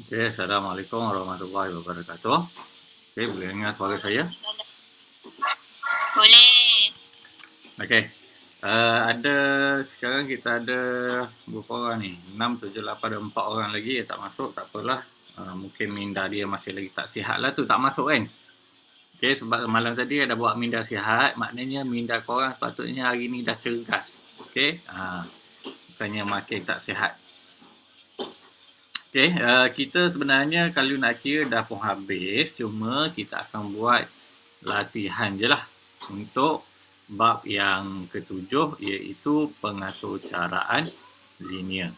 Okay, Assalamualaikum warahmatullahi wabarakatuh. Okay, boleh dengar suara saya? Boleh. Okay. Ada sekarang kita ada berapa orang ni? 6, 7, 8, ada 4 orang lagi yang tak masuk, tak apalah. Mungkin minda dia masih lagi tak sihat lah tu, tak masuk kan? Okay, sebab malam tadi ada buat minda sihat, maknanya minda korang sepatutnya hari ni dah cergas. Okay, bukannya makin tak sihat. Okay, kita sebenarnya kalau nak kira dah pun habis, cuma kita akan buat latihan je lah untuk bab yang ketujuh, iaitu pengaturcaraan linear.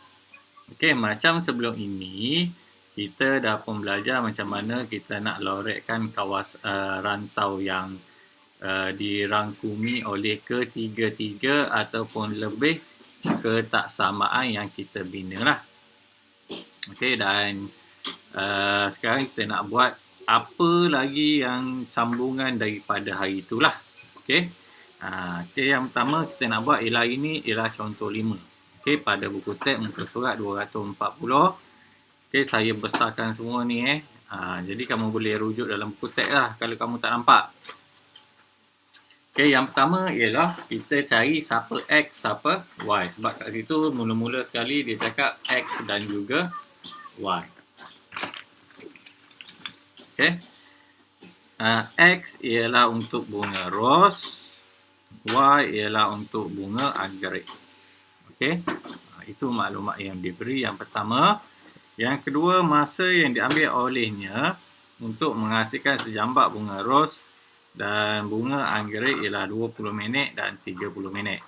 Okey, macam sebelum ini kita dah pun belajar macam mana kita nak lorekkan rantau yang dirangkumi oleh ketiga-tiga ataupun lebih ketaksamaan yang kita bina lah. Okey, dan sekarang kita nak buat apa lagi yang sambungan daripada hari itulah. Okey. Okey, yang pertama kita nak buat ialah ini ialah contoh 5. Okey, pada buku teks muka surat 240. Okey, saya besarkan semua ni jadi kamu boleh rujuk dalam buku teks lah kalau kamu tak nampak. Okey, yang pertama ialah kita cari siapa X, siapa Y. Sebab kat situ mula-mula sekali dia cakap X dan juga Y. Okey. X ialah untuk bunga ros, Y ialah untuk bunga anggerik. Okey. Itu maklumat yang diberi yang pertama. Yang kedua, masa yang diambil olehnya untuk menghasilkan sejambak bunga ros dan bunga anggerik ialah 20 minit dan 30 minit.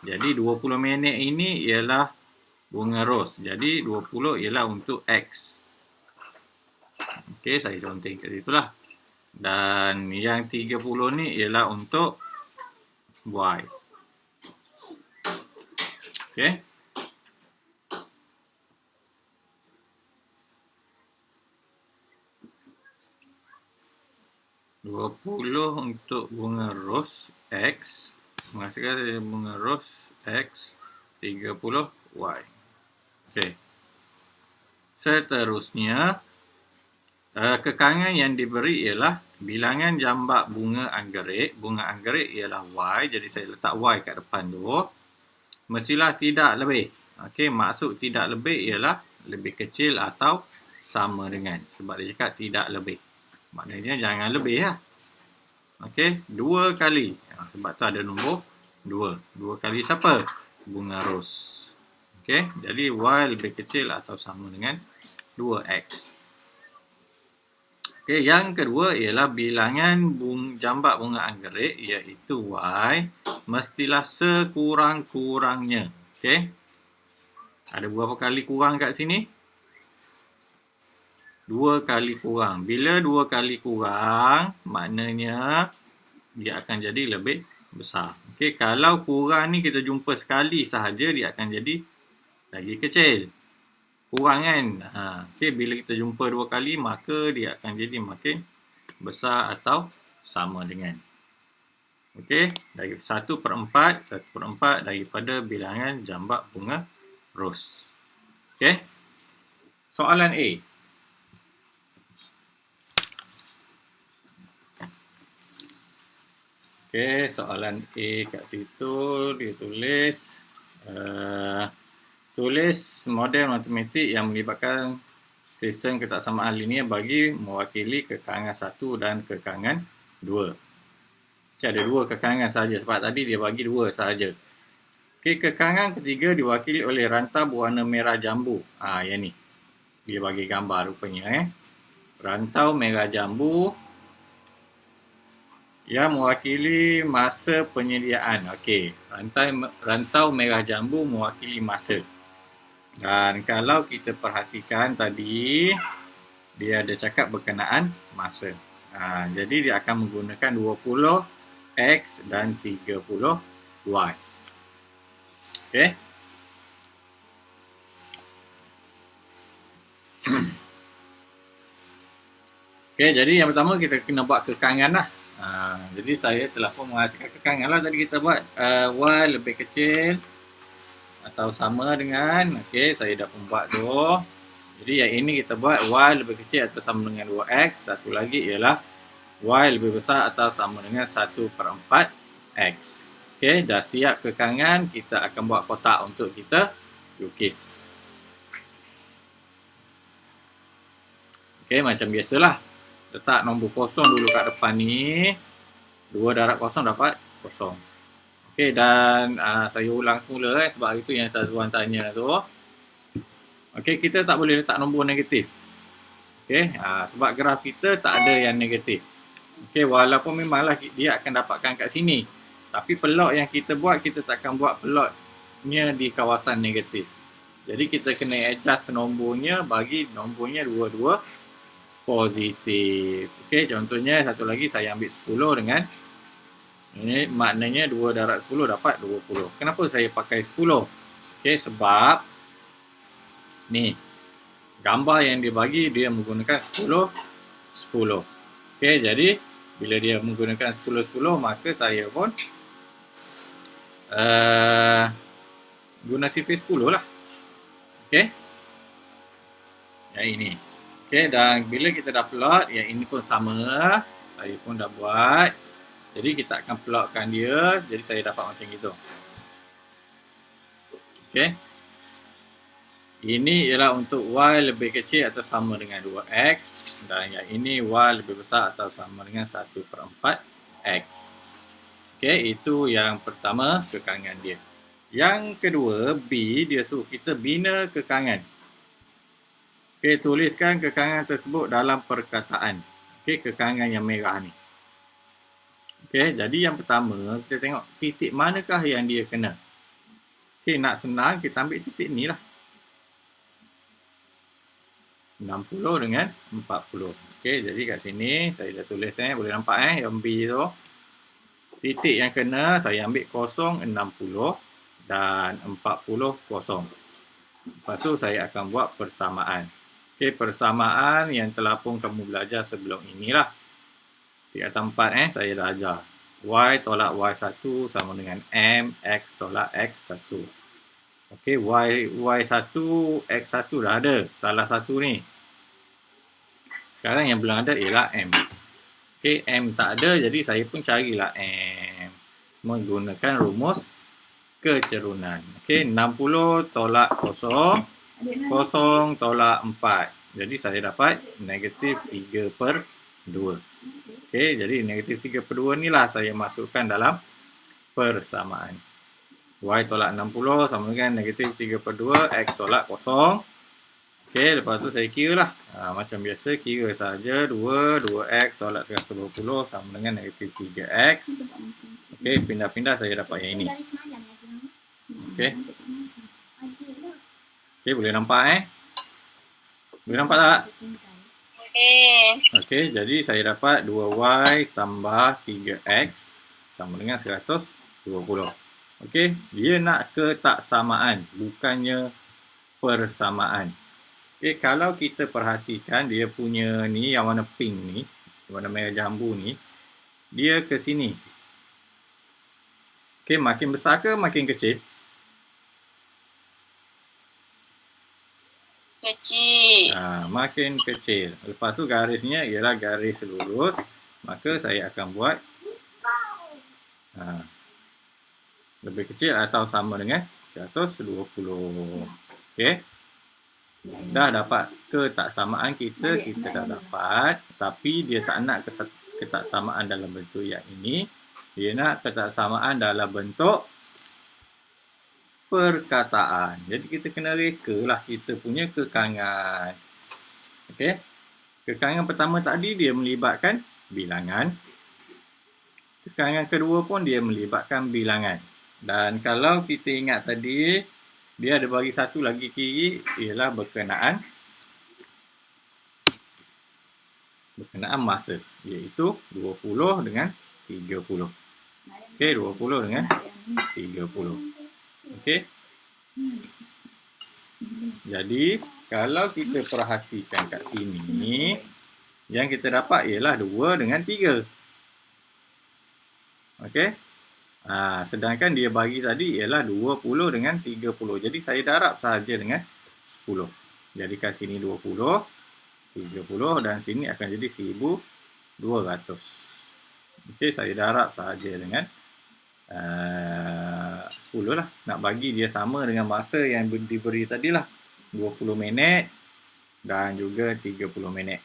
Jadi 20 minit ini ialah bunga ros. Jadi 20 ialah untuk X. Okey, saya conteng kat situ lah. Dan yang 30 ni ialah untuk Y. Okey. $20 untuk bunga ros X. Menghasilkan bunga ros X. 30 Y. Okey. Seterusnya, kekangan yang diberi ialah bilangan jambak bunga anggerik. Bunga anggerik ialah Y. Jadi saya letak Y kat depan tu. Mestilah tidak lebih. Okey, maksud tidak lebih ialah lebih kecil atau sama dengan. Sebab dia cakap tidak lebih. Maknanya jangan lebih lah. Okey, 2 kali. Sebab tu ada nombor 2. 2 kali siapa? Bunga ros. Okey, jadi Y lebih kecil atau sama dengan 2X. Okey, yang kedua ialah bilangan jambak bunga anggerik iaitu Y mestilah sekurang-kurangnya. Okey. Ada berapa kali kurang kat sini? 2 kali kurang. Bila 2 kali kurang, maknanya dia akan jadi lebih besar. Okey, kalau kurang ni kita jumpa sekali sahaja, dia akan jadi lagi kecil. Kurang kan? Okey, bila kita jumpa 2 kali, maka dia akan jadi makin besar atau sama dengan. Okey, dari 1/4, 1/4 daripada bilangan jambak bunga ros. Okey. Soalan A. Okey, soalan A kat situ dia tulis tulis model matematik yang melibatkan sistem ketaksamaan linear bagi mewakili kekangan 1 dan kekangan 2. Okay, ada 2 kekangan sahaja sebab tadi dia bagi 2 sahaja. Okey, kekangan ketiga diwakili oleh rantau berwarna merah jambu. Yang ni. Dia bagi gambar rupanya Rantau merah jambu yang mewakili masa penyediaan. Okey, rantau merah jambu mewakili masa. Dan kalau kita perhatikan tadi, dia ada cakap berkenaan masa. Jadi dia akan menggunakan 20X dan 30Y. Okey. Okey, jadi yang pertama kita kena buat kekangan lah. Jadi saya telah pun menghasilkan kekangan lah. Tadi kita buat Y lebih kecil atau sama dengan. Okey, saya dah pun buat tu. Jadi yang ini kita buat y lebih kecil atau sama dengan 2x. Satu lagi ialah y lebih besar atau sama dengan 1/4 x. Okey, dah siap kekangan, kita akan buat kotak untuk kita lukis. Okey, macam biasalah. Letak nombor kosong dulu kat depan ni. 2 darab kosong dapat kosong. Okey, dan saya ulang semula sebab itu yang Sazwan tanya tu. Okey, kita tak boleh letak nombor negatif. Okey, sebab graf kita tak ada yang negatif. Okey, walaupun memanglah dia akan dapatkan kat sini. Tapi pelot yang kita buat, kita takkan buat pelotnya di kawasan negatif. Jadi kita kena adjust nombornya bagi nombornya dua-dua positif. Okey, contohnya satu lagi saya ambil 10 dengan ini maknanya 2 darab 10 dapat 20. Kenapa saya pakai 10? Okey, sebab ni gambar yang dia bagi dia menggunakan 10 10. Okey, jadi bila dia menggunakan 10 10 maka saya pun guna sifar 10 lah. Okey. Yang ini. Okey, dan bila kita dah plot, yang ini pun sama. Saya pun dah buat. Jadi kita akan plotkan dia. Jadi saya dapat macam itu. Okey. Ini ialah untuk y lebih kecil atau sama dengan 2x. Dan yang ini y lebih besar atau sama dengan 1/4 x. Okey, itu yang pertama, kekangan dia. Yang kedua, B, dia suruh kita bina kekangan. Okey, tuliskan kekangan tersebut dalam perkataan. Okey, kekangan yang merah ni. Okey, jadi yang pertama, kita tengok titik manakah yang dia kena. Okey, nak senang, kita ambil titik ni lah. 60 dengan 40. Okey, jadi kat sini, saya dah tulis boleh nampak yang B tu. Titik yang kena, saya ambil 0, 60 dan 40, 0. Lepas tu, saya akan buat persamaan. Okey, persamaan yang telah pun kamu belajar sebelum inilah. Titik atas 4 saya dah ajar. Y tolak Y1 sama dengan M, X tolak X1. Okey, Y1, X1 dah ada. Salah satu ni. Sekarang yang belum ada ialah M. Okey, M tak ada, jadi saya pun carilah M. Menggunakan rumus kecerunan. Okey, 60 tolak 0, 0 tolak 4. Jadi saya dapat negatif 3/2. Okey, jadi negatif 3/2 ni lah saya masukkan dalam persamaan. Y tolak 60 sama dengan negatif 3/2, X tolak 0. Okey, lepas tu saya kira lah. Macam biasa, kira saja 2x tolak 120 sama dengan negatif 3x. Okey, pindah-pindah saya dapat yang ini. Okey. Okey, boleh nampak Boleh nampak tak? Okey, jadi saya dapat 2y tambah 3x sama dengan 120. Okey, dia nak ketaksamaan, bukannya persamaan. Okey, kalau kita perhatikan dia punya ni yang warna pink ni, warna merah jambu ni, dia ke sini. Okey, makin besar ke makin kecil? Kecil. Makin kecil. Lepas tu garisnya ialah garis lurus. Maka saya akan buat lebih kecil atau sama dengan 120. Okey. Dah dapat ketaksamaan kita dah dapat. Tapi dia tak nak ketaksamaan dalam bentuk yang ini. Dia nak ketaksamaan dalam bentuk perkataan. Jadi kita kena reka lah kita punya kekangan. Okey. Kekangan pertama tadi dia melibatkan bilangan. Kekangan kedua pun dia melibatkan bilangan. Dan kalau kita ingat tadi, dia ada bagi satu lagi kiri, ialah berkenaan masa. Iaitu 20 dengan 30. Okey, 20 dengan 30. Okey. Jadi, kalau kita perhatikan kat sini, yang kita dapat ialah 2 dengan 3. Okey. Sedangkan dia bagi tadi ialah 20 dengan 30. Jadi, saya darab sahaja dengan 10. Jadikan sini 20, 30 dan sini akan jadi 1200. Okey, saya darab sahaja dengan 10 lah. Nak bagi dia sama dengan masa yang diberi tadi lah. 20 minit dan juga 30 minit.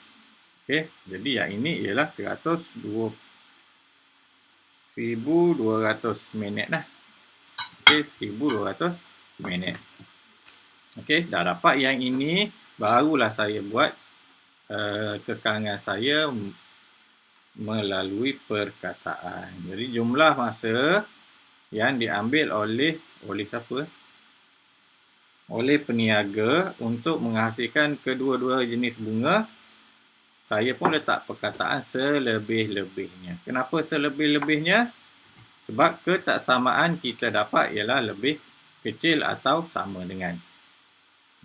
Okey, jadi yang ini ialah 1200 minit lah. Okey, 1200 minit. Okey, dah dapat yang ini, barulah saya buat kekangan saya melalui perkataan. Jadi jumlah masa yang diambil oleh siapa? Oleh peniaga untuk menghasilkan kedua-dua jenis bunga. Saya pun letak perkataan selebih-lebihnya. Kenapa selebih-lebihnya? Sebab ketaksamaan kita dapat ialah lebih kecil atau sama dengan.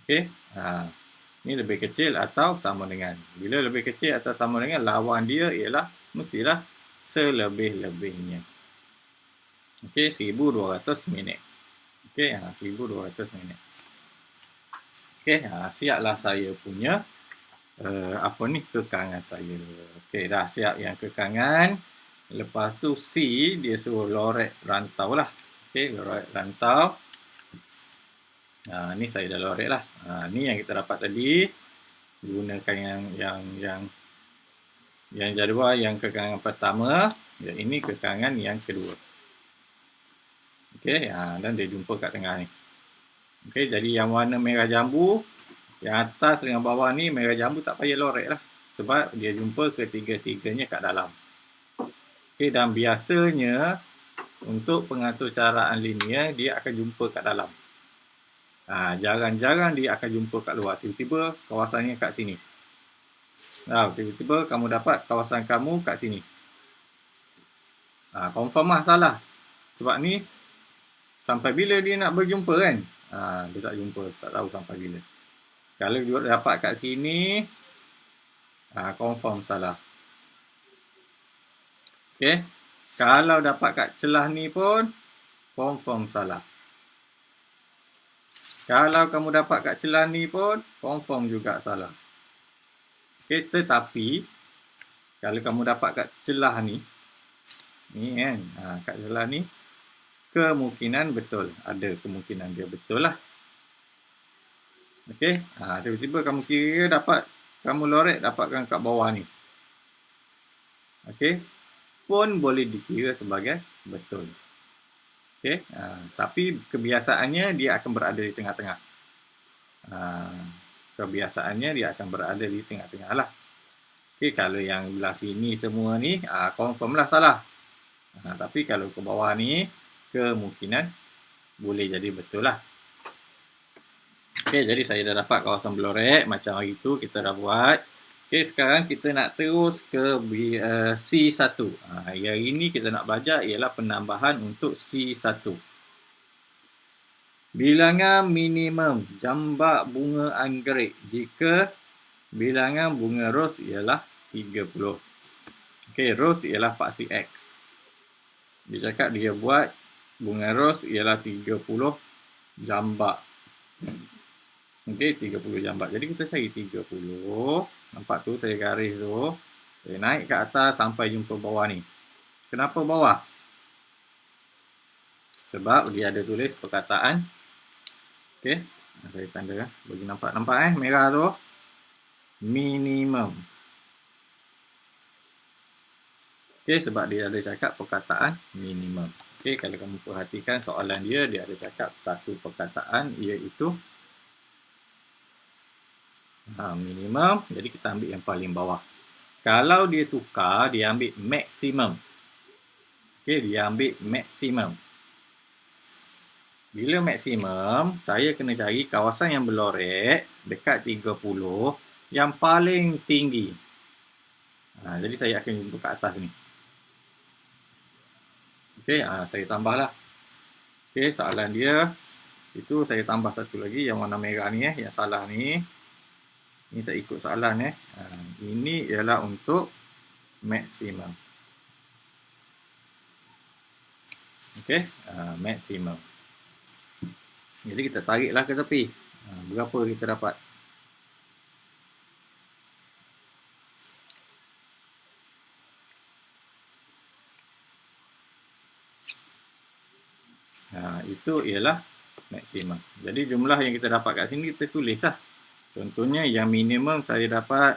Okey. Ini lebih kecil atau sama dengan. Bila lebih kecil atau sama dengan, lawan dia ialah mestilah selebih-lebihnya. Okey, 1200 minit. Okey, 1200 minit. Okey, siaplah saya punya kekangan saya. Okey, dah siap yang kekangan. Lepas tu C, dia suruh lorek rantau lah. Okey, lorek rantau. Ni saya dah lorek lah. Ni yang kita dapat tadi. Gunakan yang jadual yang kekangan pertama. Dan ini kekangan yang kedua. Okey, dan dia jumpa kat tengah ni. Okey, jadi yang warna merah jambu, yang atas dengan bawah ni merah jambu tak payah lorek lah. Sebab dia jumpa ketiga-tiganya kat dalam. Okey, dan biasanya untuk pengatur caraan linear, dia akan jumpa kat dalam. Jarang-jarang dia akan jumpa kat luar. Tiba-tiba kawasannya kat sini. Tiba-tiba kamu dapat kawasan kamu kat sini. Confirm lah salah. Sebab ni, sampai bila dia nak berjumpa kan? Dia tak jumpa, tak tahu sampai bila. Kalau dia dapat kat sini, confirm salah. Okay. Kalau dapat kat celah ni pun, confirm salah. Kalau kamu dapat kat celah ni pun, confirm juga salah. Okay, tetapi, kalau kamu dapat kat celah ni kan, kat celah ni, kemungkinan betul. Ada kemungkinan dia betul lah. Okay, tiba-tiba kamu kira dapat, kamu lorek dapatkan kat bawah ni. Okay, pun boleh dikira sebagai betul. Okay, tapi kebiasaannya dia akan berada di tengah-tengah. Kebiasaannya dia akan berada di tengah-tengah lah. Okay, kalau yang belah sini semua ni, confirm lah salah. Tapi kalau ke bawah ni, kemungkinan boleh jadi betul lah. Okay, jadi saya dah dapat kawasan belorek. Macam hari tu kita dah buat. Okay, sekarang kita nak terus ke C1. Hari ini kita nak belajar ialah penambahan untuk C1. Bilangan minimum jambak bunga anggerik jika bilangan bunga ros ialah 30. Okay, ros ialah paksi X. Dia cakap dia buat bunga ros ialah 30 jambak. Okay, 30 jambak. Jadi kita cari 30. Nampak tu saya garis tu. Saya naik ke atas sampai jumpa bawah ni. Kenapa bawah? Sebab dia ada tulis perkataan. Okey, saya tanda bagi nampak merah tu. Minimum. Okey, sebab dia ada cakap perkataan minimum. Okey, kalau kamu perhatikan soalan dia ada cakap satu perkataan iaitu minimum, jadi kita ambil yang paling bawah. Kalau dia tukar, dia ambil maksimum. Okey, dia ambil maksimum. Bila maksimum, saya kena cari kawasan yang berlorek dekat 30 yang paling tinggi. Jadi saya akan jumpa kat atas ni. Okey, saya tambahlah. Okey, soalan dia itu saya tambah satu lagi yang warna merah ni yang salah ni. Ini tak ikut soalan Ini ialah untuk maksimum. Okey, maksimum. Jadi kita tariklah ke tepi. Berapa kita dapat? itu ialah maksimum. Jadi jumlah yang kita dapat kat sini kita tulis lah. Contohnya yang minimum saya dapat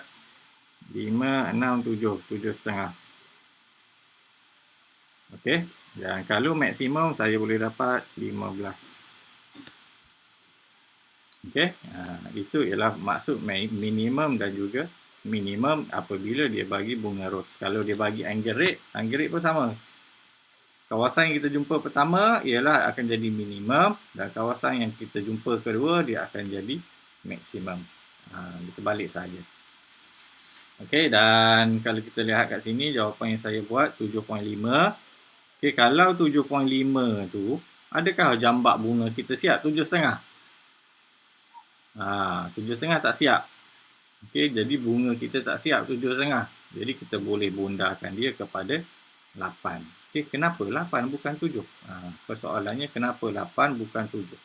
5, 6, 7, 7,5. Okey. Dan kalau maksimum saya boleh dapat 15. Okey. Itu ialah maksud minimum dan juga minimum apabila dia bagi bunga ros. Kalau dia bagi angle rate pun sama. Kawasan yang kita jumpa pertama ialah akan jadi minimum dan kawasan yang kita jumpa kedua dia akan jadi maksimum. Kita balik saja. Okey, dan kalau kita lihat kat sini jawapan yang saya buat 7.5. Okey, kalau 7.5 tu adakah jambak bunga kita siap 7.5? 7.5 tak siap. Okey, jadi bunga kita tak siap 7.5. Jadi kita boleh bondarkan dia kepada 8. Okey, kenapa 8 bukan 7? Persoalannya kenapa 8 bukan 7?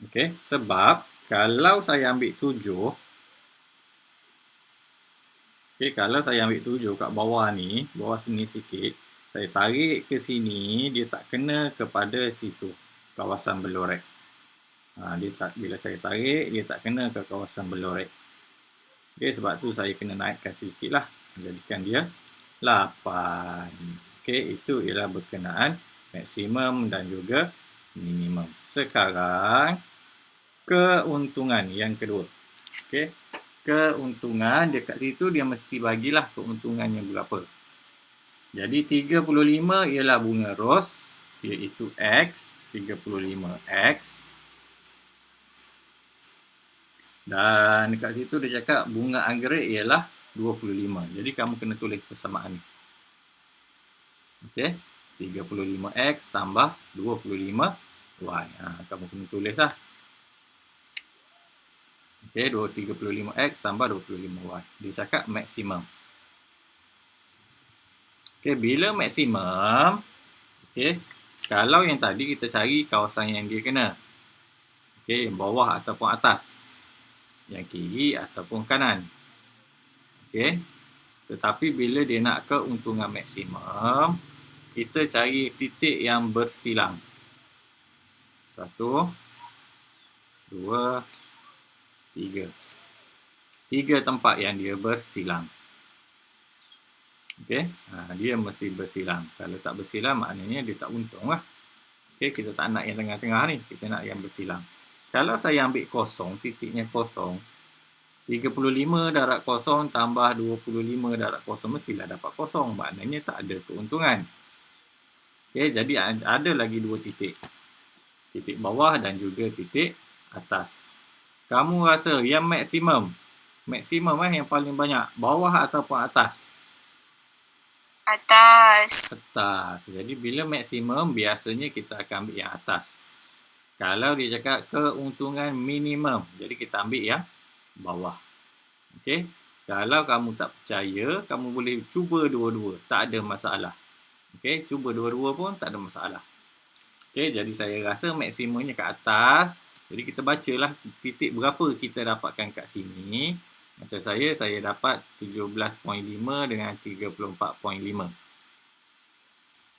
Okey, sebab kalau saya ambil 7, okey, kalau saya ambil 7 kat bawah ni, bawah sini sikit, saya tarik ke sini, dia tak kena kepada situ, kawasan belorek. Bila saya tarik, dia tak kena ke kawasan belorek. Okay, sebab tu saya kena naikkan sikit lah. Jadikan dia 8. Okay, itu ialah berkenaan maksimum dan juga minimum. Sekarang, keuntungan yang kedua. Okay, keuntungan dekat situ dia mesti bagilah keuntungannya berapa. Jadi 35 ialah bunga ros, iaitu X, 35X. Dan dekat situ dia cakap bunga anggerik ialah 25. Jadi kamu kena tulis persamaan ni. Okey, 35X tambah 25Y. Kamu kena tulis lah. Okey, 35X tambah 25Y. Dia cakap maksimum. Okey, bila maksimum, okey, kalau yang tadi kita cari kawasan yang dia kena. Okey, bawah ataupun atas. Yang kiri ataupun kanan. Okey. Tetapi bila dia nak keuntungan maksimum, kita cari titik yang bersilang. 1, 2, 3. 3 tempat yang dia bersilang. Okey. Dia mesti bersilang. Kalau tak bersilang maknanya dia tak untung lah. Okey, kita tak nak yang tengah-tengah ni. Kita nak yang bersilang. Kalau saya ambil kosong, titiknya kosong, 35 darab kosong tambah 25 darab kosong, mestilah dapat kosong. Maknanya tak ada keuntungan. Okay, jadi ada lagi dua titik. Titik bawah dan juga titik atas. Kamu rasa yang maksimum? Maksimum yang paling banyak. Bawah ataupun atas? Atas. Atas. Jadi bila maksimum, biasanya kita akan ambil yang atas. Kalau dia cakap keuntungan minimum, jadi kita ambil yang bawah. Okey. Kalau kamu tak percaya, kamu boleh cuba dua-dua. Tak ada masalah. Okey, cuba dua-dua pun tak ada masalah. Okey, jadi saya rasa maksimumnya kat atas. Jadi kita bacalah titik berapa kita dapatkan kat sini. Macam saya dapat 17.5 dengan 34.5.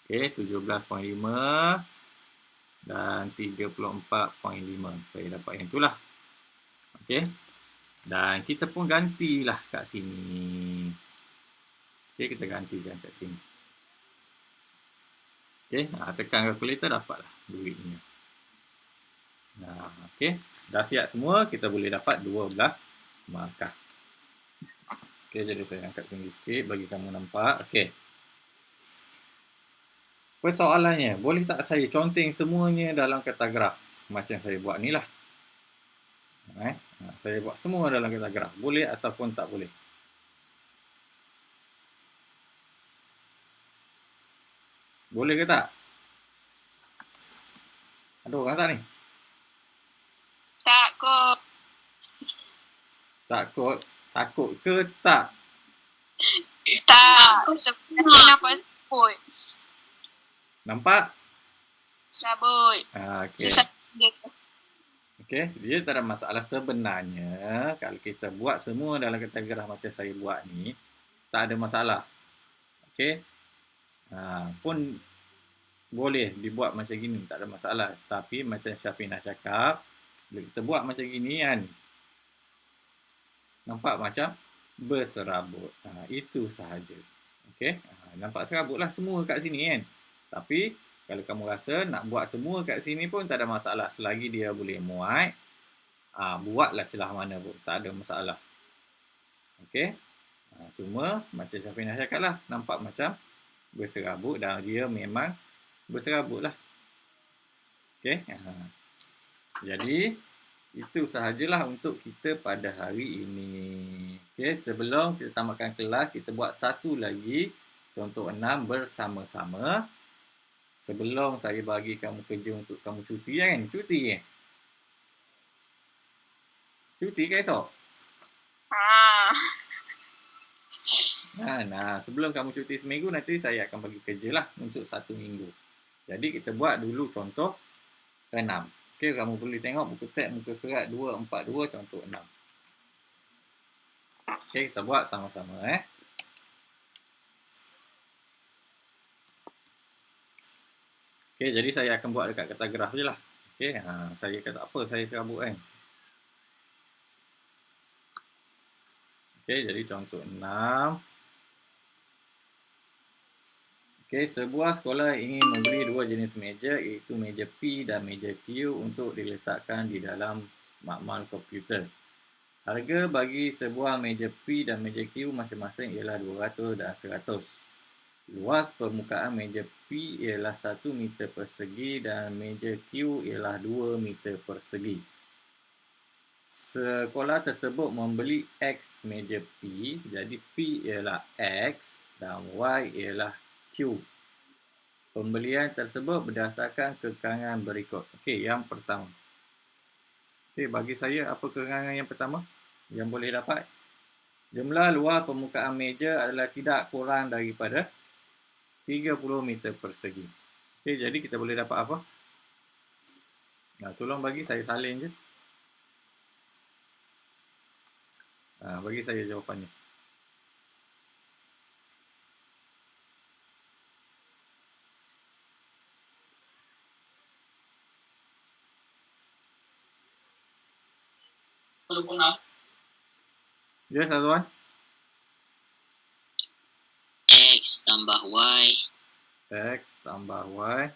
Okey, 17.5 dan 34.5. Saya dapat yang itulah. Okey. Dan kita pun gantilah kat sini. Okey, kita gantikan kat sini. Okey, tekan kalkulator dapatlah duitnya. Okey, dah siap semua, kita boleh dapat 12 markah. Okey, jadi saya angkat tinggi sikit bagi kamu nampak. Okey. Persoalannya, boleh tak saya conteng semuanya dalam kata graf? Macam saya buat ni lah. Saya buat semua dalam kata graf. Boleh ataupun tak boleh? Boleh ke tak? Ada orang tak ni? Takut. Takut ke tak? Tak. Sebenarnya nampak sebut. Nampak? Serabut. Okey. Okey, dia tak ada masalah sebenarnya. Kalau kita buat semua dalam kata graf macam saya buat ni, tak ada masalah. Okey. Pun boleh dibuat macam gini, tak ada masalah. Tapi macam Syafinah cakap, bila kita buat macam gini kan, nampak macam berserabut. Itu sahaja. Okey, nampak serabut lah semua kat sini kan. Tapi kalau kamu rasa nak buat semua kat sini pun tak ada masalah. Selagi dia boleh muat, buatlah celah mana pun, tak ada masalah. Okey, cuma macam Syafinah cakap lah, nampak macam berserabut dan dia memang berserabut lah. Okey, jadi itu sahajalah untuk kita pada hari ini. Okey, sebelum kita tamatkan kelas, kita buat satu lagi contoh 6 bersama-sama. Sebelum saya bagi kamu kerja untuk kamu cuti kan? Cuti kan? Cuti ke esok? Sebelum kamu cuti seminggu, nanti saya akan bagi kerja lah untuk 1 minggu. Jadi kita buat dulu contoh 6. Okey, kamu boleh tengok buku teks muka surat 242 contoh 6. Okey, kita buat sama-sama Okey, jadi saya akan buat dekat kertas graf je lah. Okey, saya kata apa saya serabut kan. Okey, jadi contoh 6. Okey, sebuah sekolah ingin membeli 2 jenis meja, iaitu meja P dan meja Q untuk diletakkan di dalam makmal komputer. Harga bagi sebuah meja P dan meja Q masing-masing ialah 200 dan 100. Luas permukaan meja P ialah 1 meter persegi dan meja Q ialah 2 meter persegi. Sekolah tersebut membeli X meja P, jadi P ialah X dan Y ialah Q. Pembelian tersebut berdasarkan kekangan berikut. Okey, yang pertama. Okey, bagi saya apa kekangan yang pertama yang boleh dapat? Jumlah luas permukaan meja adalah tidak kurang daripada 30 meter persegi. Okey, jadi kita boleh dapat apa? Tolong bagi saya salin je. Bagi saya jawapannya. Ya, Sazwan? X tambah Y. X tambah Y.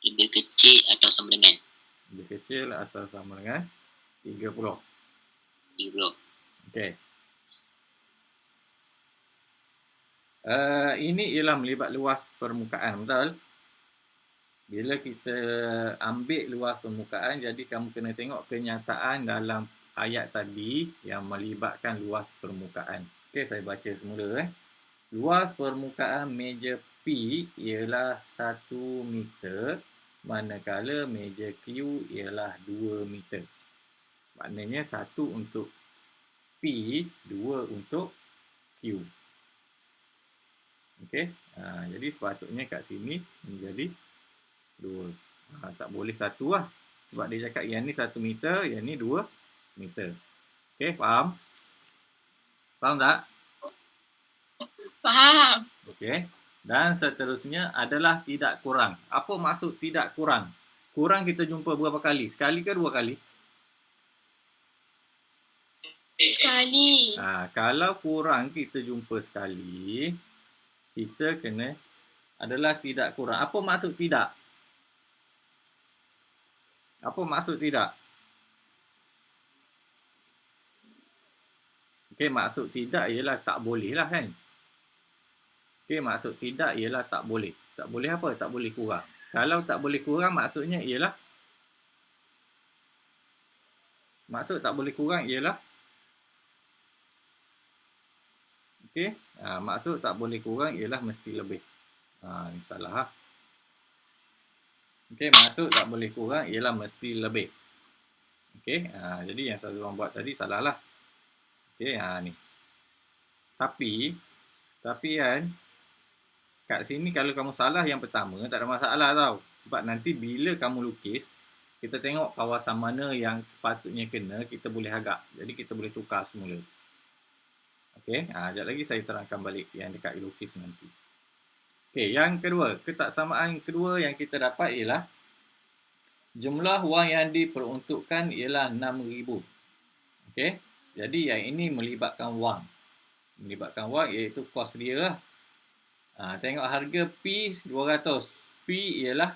Lebih kecil atau sama dengan? Lebih kecil atau sama dengan 30. 30. Okey. Ini ialah melibat luas permukaan, betul? Bila kita ambil luas permukaan, jadi kamu kena tengok kenyataan dalam ayat tadi yang melibatkan luas permukaan. Okey, saya baca semula. Luas permukaan meja P ialah 1 meter, manakala meja Q ialah 2 meter. Maknanya 1 untuk P, 2 untuk Q. Okey, jadi sepatutnya kat sini menjadi 2. Tak boleh 1 lah. Sebab dia cakap yang ni 1 meter, yang ni 2 meter. Okey, faham? Faham tak? Faham. Okey. Dan seterusnya adalah tidak kurang. Apa maksud tidak kurang? Kurang kita jumpa berapa kali? Sekali ke 2 kali? Sekali. Kalau kurang kita jumpa sekali, kita kena adalah tidak kurang. Apa maksud tidak? Apa maksud tidak? Okey, maksud tidak ialah tak boleh lah kan? Okey, maksud tidak ialah tak boleh. Tak boleh apa? Tak boleh kurang. Kalau tak boleh kurang, maksudnya ialah maksud tak boleh kurang ialah okey, maksud tak boleh kurang ialah mesti lebih. Ini salah. Okey, maksud tak boleh kurang ialah mesti lebih. Okey, jadi yang saya buat tadi salah lah. Okey, ni. Tapi kan kat sini kalau kamu salah yang pertama tak ada masalah tau. Sebab nanti bila kamu lukis, kita tengok kawasan mana yang sepatutnya kena, kita boleh agak. Jadi kita boleh tukar semula. Okey, sekejap lagi saya terangkan balik yang dekat lukis nanti. Okey, yang kedua, ketaksamaan kedua yang kita dapat ialah jumlah wang yang diperuntukkan ialah 6,000. Okey, jadi yang ini melibatkan wang. Melibatkan wang iaitu kos dia lah. Tengok harga P 200. P ialah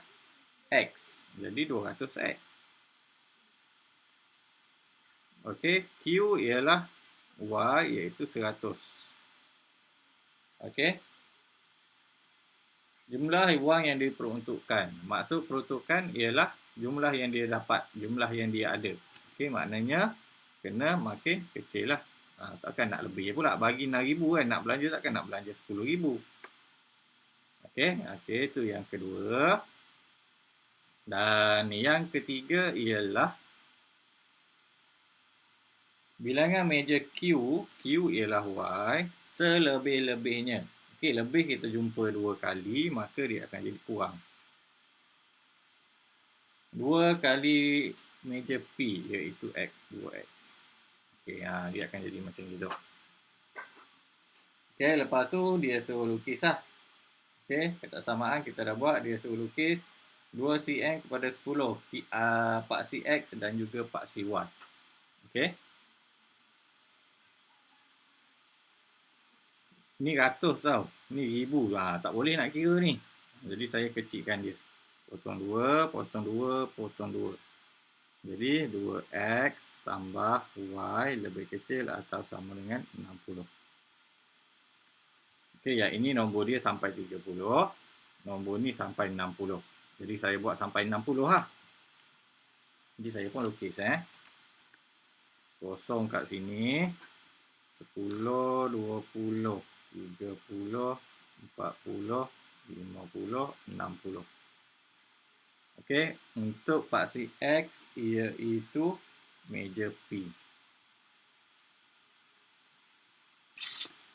X. Jadi 200X. Okey, Q ialah Y iaitu 100. Okey. Jumlah wang yang diperuntukkan. Maksud peruntukan ialah jumlah yang dia dapat, jumlah yang dia ada. Okey, maknanya kena makin kecil lah. Takkan nak lebih pula. Bagi 6,000 kan, nak belanja takkan nak belanja 10,000. Okey, itu yang kedua. Dan yang ketiga ialah bilangan meja Q ialah Y selebih-lebihnya. Okey, lebih kita jumpa 2 kali, maka dia akan jadi kurang. 2 kali meja P iaitu X, 2X. Okey, dia akan jadi macam itu. Okey, lepas tu dia suruh lukis lah. Okey, ketaksamaan kita dah buat, dia suruh lukis 2cm kepada 10, pak cx dan juga pak cy. Okey. Ni ratus tau. Ni ribu. Tak boleh nak kira ni. Jadi saya kecilkan dia. Potong 2, potong 2, potong 2. Jadi 2x tambah y lebih kecil atau sama dengan 60. Okey, yang ini nombor dia sampai 30. Nombor ni sampai 60. Jadi saya buat sampai 60 lah. Jadi saya pun lukis kosong kat sini. 10, 20, 30, 40, 50, 60. Okey, untuk paksi X iaitu meja P.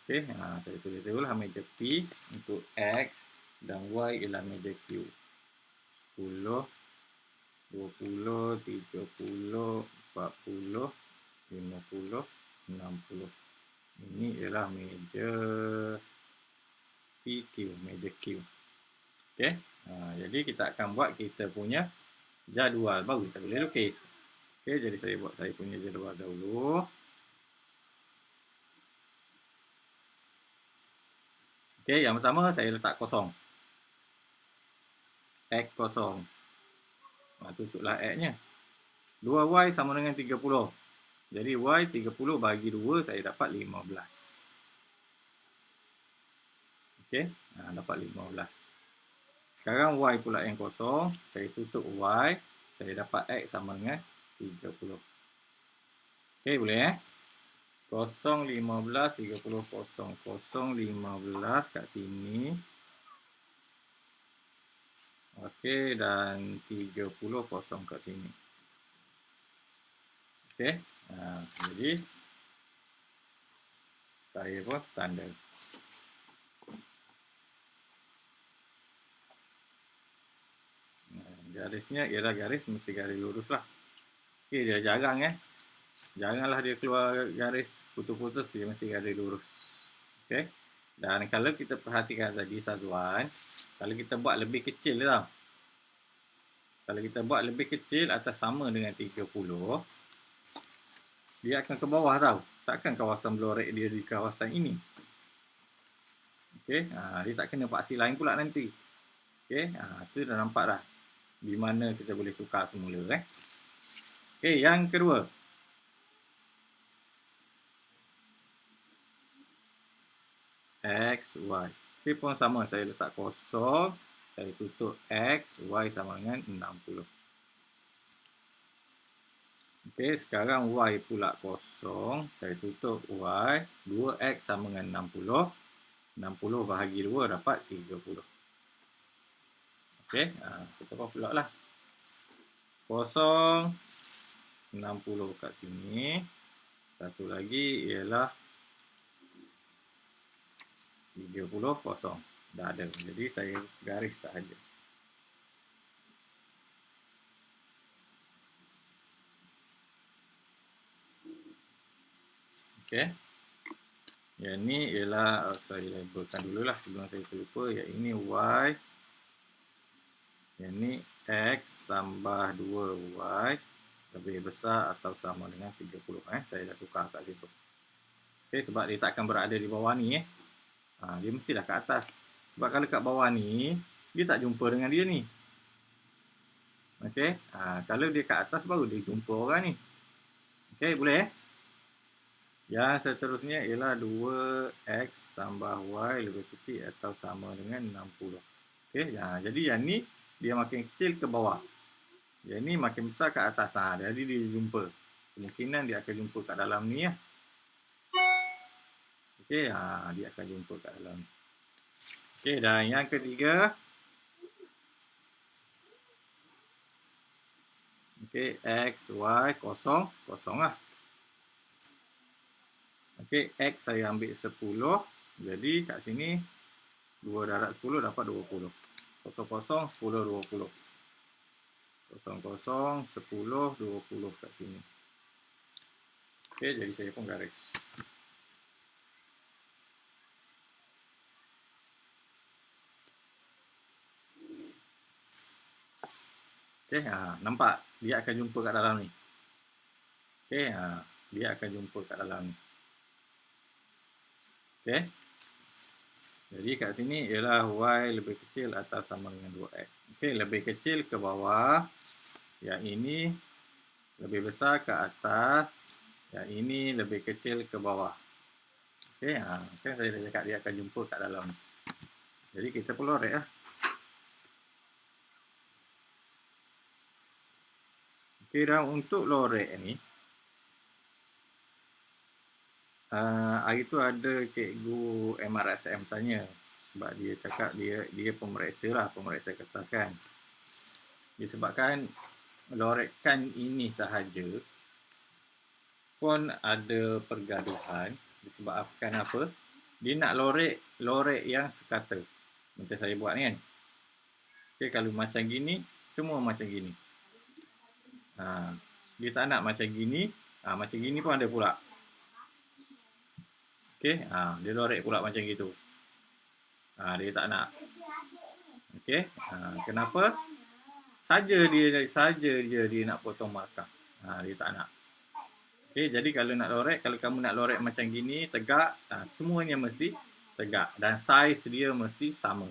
Okey, saya tulis dulu lah meja P untuk X dan Y ialah meja Q. 10, 20, 30, 40, 50, 60. Ini ialah meja PQ, meja Q. Okey, jadi kita akan buat kita punya jadual baru kita boleh lukis. Okey, jadi saya buat saya punya jadual dahulu. Okey, yang pertama saya letak kosong. X kosong. Tutuplah X-nya. 2Y sama dengan 30. Jadi Y 30 bagi 2 saya dapat 15. Okey, dapat 15. Sekarang Y pula yang kosong. Saya tutup Y. Saya dapat X sama dengan 30. Okey, boleh Kosong 15, 30 kosong. Kosong 15 kat sini. Okey, dan 30 kosong kat sini. Okey, jadi saya pun tanda. Garisnya ialah garis mesti garis lurus lah. Okey, dia jarang Janganlah dia keluar garis putus-putus, dia mesti garis lurus. Okey. Dan kalau kita perhatikan tadi saduan, kalau kita buat lebih kecil tau. Kalau kita buat lebih kecil atau sama dengan 30, dia akan ke bawah tau. Takkan kawasan blorek dia di kawasan ini. Okey, dia tak kena paksi lain pula nanti. Okey, tu dah nampak dah. Di mana kita boleh tukar semula Okey, yang kedua. X, Y. Okey, pun sama. Saya letak kosong. Saya tutup X, Y sama dengan 60. Okey, sekarang Y pula kosong. Saya tutup Y. 2X sama dengan 60. 60 bahagi 2 dapat 30. Okey, kita buat pula lah. Kosong. 60 kat sini. Satu lagi ialah 30 kosong. Dah ada. Jadi saya garis sahaja. Okey. Yang ni ialah, saya labelkan dululah sebelum saya terlupa. Yang ini Y. Yang ni X tambah 2Y lebih besar atau sama dengan 30. Saya dah tukar kat situ. Okay, sebab dia takkan berada di bawah ni. Dia mestilah kat atas. Sebab kalau kat bawah ni, dia tak jumpa dengan dia ni. Okay, kalau dia kat atas baru dia jumpa orang ni. Okay, boleh Yang seterusnya ialah 2X tambah Y lebih kecil atau sama dengan 60. Okay, jadi yang ni dia makin kecil ke bawah. Yang ni makin besar ke atas. Jadi dia jumpa. Kemungkinan dia akan jumpa kat dalam ni. Okey, dia akan jumpa kat dalam ni. Okey, dan yang ketiga. Okey, X, Y, kosong. Kosong lah. Okey, X saya ambil 10. Jadi kat sini 2 darab 10 dapat 20. 00, 10, 20. 00, 10, 20 kat sini. Okey, jadi saya pun garis. Okey, nampak dia akan jumpa kat dalam ni. Okey, dia akan jumpa kat dalam ni. Okey. Jadi kat sini ialah Y lebih kecil atau sama dengan 2X. Okey, lebih kecil ke bawah. Yang ini lebih besar ke atas. Yang ini lebih kecil ke bawah. Okey, kan saya dah cakap dia akan jumpa kat dalam ni. Jadi kita perlu lorek lah. Okey, dan untuk lorek ni, hari tu ada cikgu MRSM tanya. Sebab dia cakap dia pemeriksa lah, pemeriksa kertas kan. Disebabkan lorekkan ini sahaja pun ada pergaduhan. Disebabkan apa? Dia nak lorek yang sekata. Macam saya buat ni kan. Okay, kalau macam gini, semua macam gini. Dia tak nak macam gini. Macam gini pun ada pula. Okay, dia lorek pula macam gitu. Dia tak nak. Okay, kenapa? Saja dia nak potong markah. Dia tak nak. Okay, jadi kalau nak lorek, kalau kamu nak lorek macam gini, tegak, semuanya mesti tegak. Dan saiz dia mesti sama.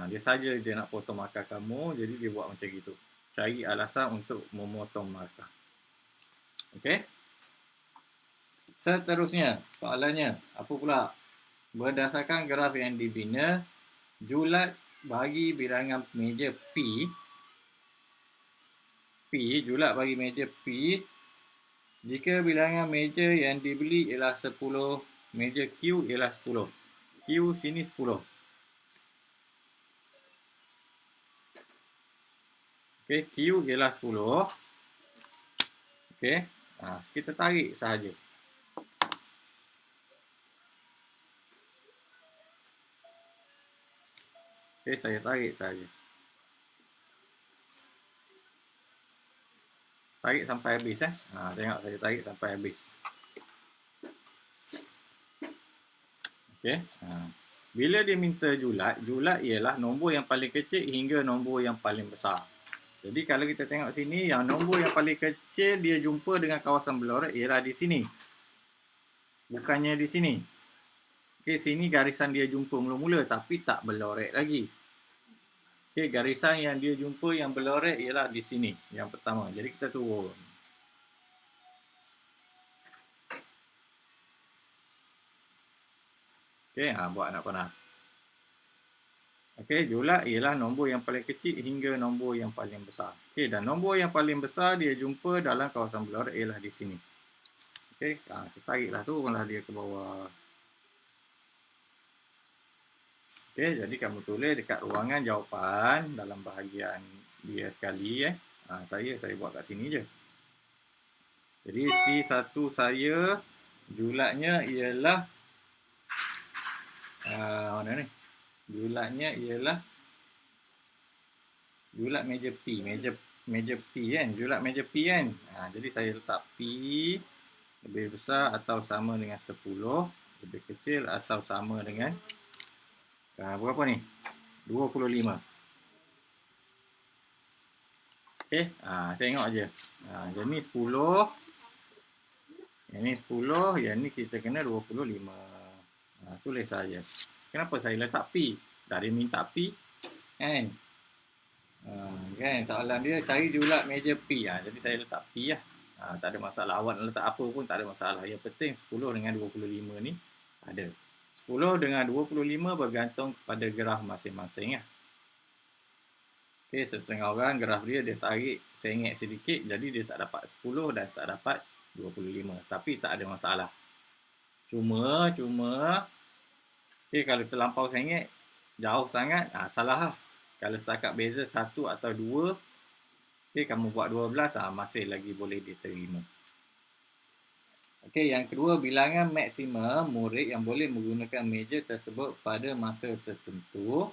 Dia saja dia nak potong markah kamu, jadi dia buat macam gitu. Cari alasan untuk memotong markah. Okay. Seterusnya, soalannya, apa pula? Berdasarkan graf yang dibina, julat bagi bilangan meja P, julat bagi meja P, jika bilangan meja yang dibeli ialah 10, meja Q ialah 10. Q sini 10. Okey, Q ialah 10. Okey, kita tarik sahaja. Okey, saya tarik sahaja. Tarik sampai habis tengok saya tarik sampai habis. Okey. Bila dia minta julat ialah nombor yang paling kecil hingga nombor yang paling besar. Jadi kalau kita tengok sini, yang nombor yang paling kecil dia jumpa dengan kawasan berlorek ialah di sini. Bukannya di sini. Okey, sini garisan dia jumpa mula-mula tapi tak berlorek lagi. Okey, garisan yang dia jumpa yang berlorek ialah di sini, yang pertama. Jadi kita turun. Okey, buat anak panah. Okey, julat ialah nombor yang paling kecil hingga nombor yang paling besar. Okey, dan nombor yang paling besar dia jumpa dalam kawasan berlorek ialah di sini. Okey, kita tariklah, turunlah dia ke bawah. Okey, jadi kamu tulis dekat ruangan jawapan dalam bahagian dia sekali. Saya buat kat sini je. Jadi C1 saya julatnya ialah mana ni? Julatnya ialah julat meja P, meja P kan, julat meja P kan. Jadi saya letak P lebih besar atau sama dengan 10, lebih kecil atau sama dengan berapa ni? 25. Okey, tengok aje. Yang ni 10, yang ni 10, yang ni kita kena 25. Tulis saja. Kenapa saya letak P? Dah dia minta P kan? Kan soalan dia cari jumlah meja P. Jadi saya letak P lah. Tak ada masalah. Awak nak letak apa pun tak ada masalah. Yang penting 10 dengan 25 ni ada. 10 dengan 25 bergantung kepada graf masing-masing. Okey, setengah orang graf dia tarik sengit sedikit, jadi dia tak dapat 10 dan tak dapat 25. Tapi tak ada masalah. Cuma okey, kalau terlampau sengit, jauh sangat, salah lah. Kalau setakat beza 1 atau 2, okey, kamu buat 12, masih lagi boleh diterima. Okey, yang kedua, bilangan maksimum murid yang boleh menggunakan meja tersebut pada masa tertentu.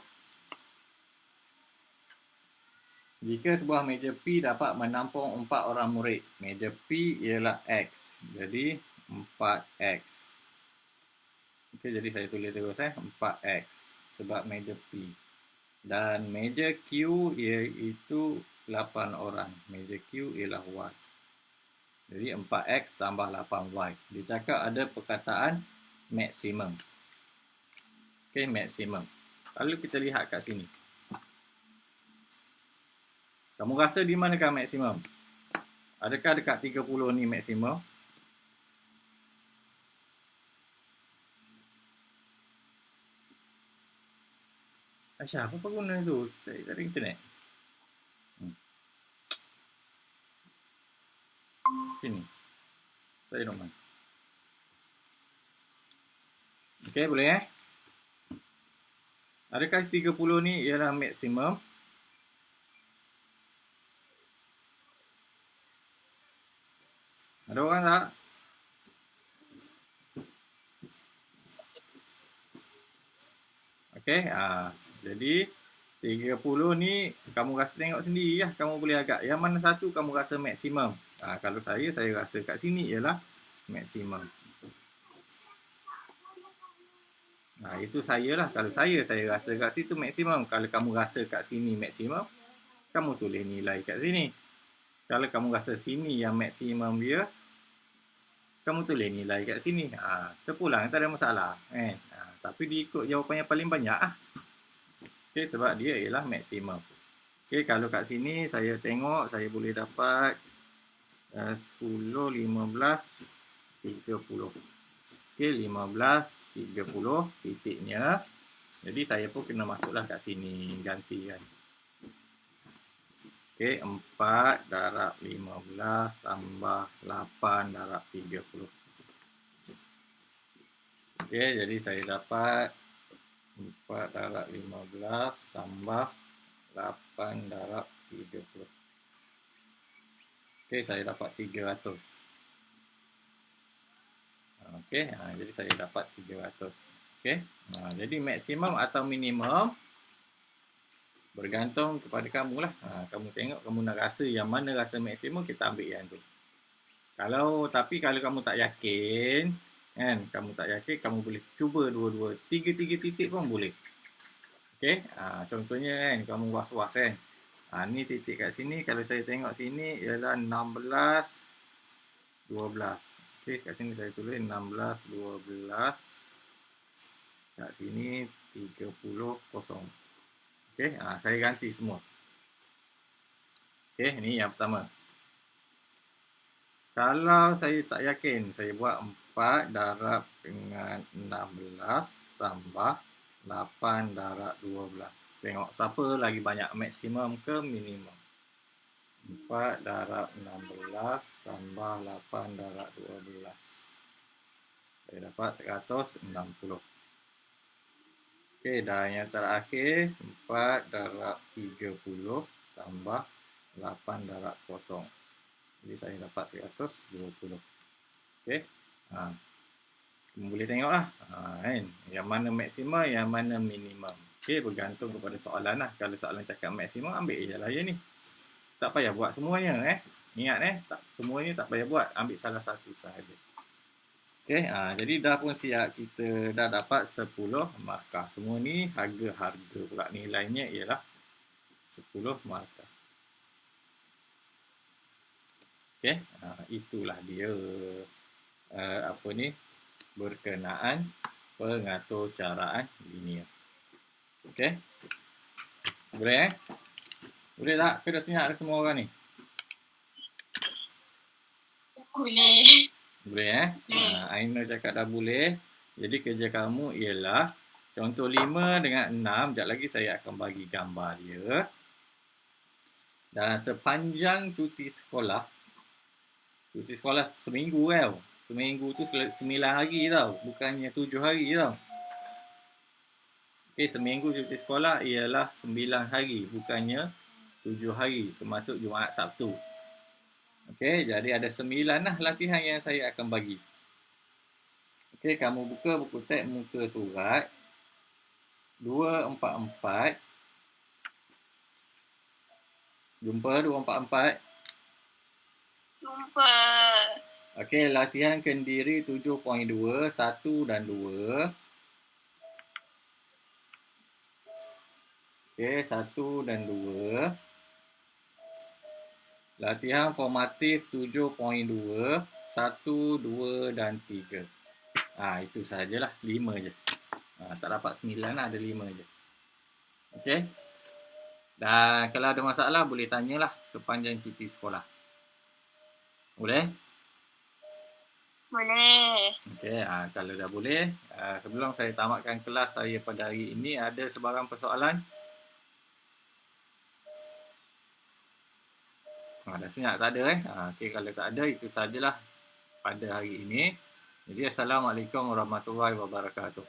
Jika sebuah meja P dapat menampung 4 orang murid, meja P ialah X. Jadi 4X. Okey, jadi saya tulis terus 4X sebab meja P. Dan meja Q iaitu 8 orang. Meja Q ialah Y. Jadi 4X tambah 8Y. Dia cakap ada perkataan maksimum. Okey, maksimum. Lalu kita lihat kat sini. Kamu rasa di manakah maksimum? Adakah dekat 30 ni maksimum? Aisyah, apa guna tu? Tak ada internet. Sini. Saya nombor. Okey, boleh Adakah 30 ni ialah maksimum? Ada orang tak? Okey, jadi 30 ni kamu rasa tengok sendiri lah, kamu boleh agak. Yang mana satu kamu rasa maksimum? Kalau saya rasa kat sini ialah maksimum. Itu saya lah. Kalau saya rasa kat situ maksimum. Kalau kamu rasa kat sini maksimum, kamu tulis nilai kat sini. Kalau kamu rasa sini yang maksimum dia, kamu tulis nilai kat sini. Terpulang, tak ada masalah. Tapi diikut jawapan yang paling banyak. Okay, sebab dia ialah maksimum. Okay, kalau kat sini saya tengok, saya boleh dapat 10, 15, 30. Okay, 15, 30 titiknya. Jadi saya pun kena masuklah kat sini, ganti kan. Okey, 4 darab 15 tambah 8 darab 30. Okey, jadi saya dapat 4 darab 15 tambah 8 darab 30. Okey, saya dapat 300. Okey, jadi saya dapat 300. Okey, jadi maksimum atau minimum bergantung kepada kamu lah. Kamu tengok, kamu nak rasa yang mana rasa maksimum, kita ambil yang tu. Tapi kalau kamu tak yakin, kan, kamu tak yakin, kamu boleh cuba dua-dua. 3 titik pun boleh. Okey, contohnya kan, kamu was-was kan. Ni titik kat sini, kalau saya tengok sini ialah 16, 12. Okey, kat sini saya tulis 16, 12. Kat sini 30, 0. Okey, saya ganti semua. Okey, ni yang pertama. Kalau saya tak yakin, saya buat 4 darab dengan 16 tambah 8 darab 12. Tengok siapa lagi banyak, maksimum ke minimum. 4 darab 16 tambah 8 darab 12. Saya dapat 160. Okey, dan yang terakhir 4 darab 30 tambah 8 darab 0. Jadi saya dapat 120. Okey. Kamu boleh tengoklah. Kan? Yang mana maksimum, yang mana minimum. Okey, bergantung kepada soalan lah. Kalau soalan cakap maksimum, ambil je lah ya ni. Tak payah buat semuanya. Ingat tak, semuanya tak payah buat. Ambil salah satu sahaja. Okey, jadi dah pun siap, kita dah dapat 10 markah. Semua ni harga-harga pula, nilainya ialah 10 markah. Okey, itulah dia apa ni, berkenaan pengaturcaraan linear. Okey. Boleh Boleh tak? Ke dah senyap dah semua orang ni? Boleh. Boleh Aina cakap dah boleh. Jadi kerja kamu ialah contoh 5 dengan 6. Sekejap lagi saya akan bagi gambar dia. Dalam sepanjang cuti sekolah seminggu tau. Seminggu tu 9 hari tau. Bukannya 7 hari tau. Okey, seminggu cuti sekolah ialah 9 hari. Bukannya 7 hari. Termasuk Jumaat Sabtu. Okey, jadi ada 9 lah latihan yang saya akan bagi. Okey, kamu buka buku teks muka surat 244. Jumpa 244? Jumpa. Okey, latihan kendiri 7.2, 1 dan 2. Okey, 1 dan 2. Latihan formatif 7.2, 1, 2 dan 3. Itu sajalah, 5 je. Tak dapat 9 lah, ada 5 je. Okey. Dan kalau ada masalah boleh tanyalah sepanjang cuti sekolah. Boleh? Boleh. Okey, kalau dah boleh, sebelum saya tamatkan kelas saya pada hari ini, ada sebarang persoalan? Dah senyap, tak ada Okey, kalau tak ada, itu sajalah pada hari ini. Jadi, Assalamualaikum warahmatullahi wabarakatuh.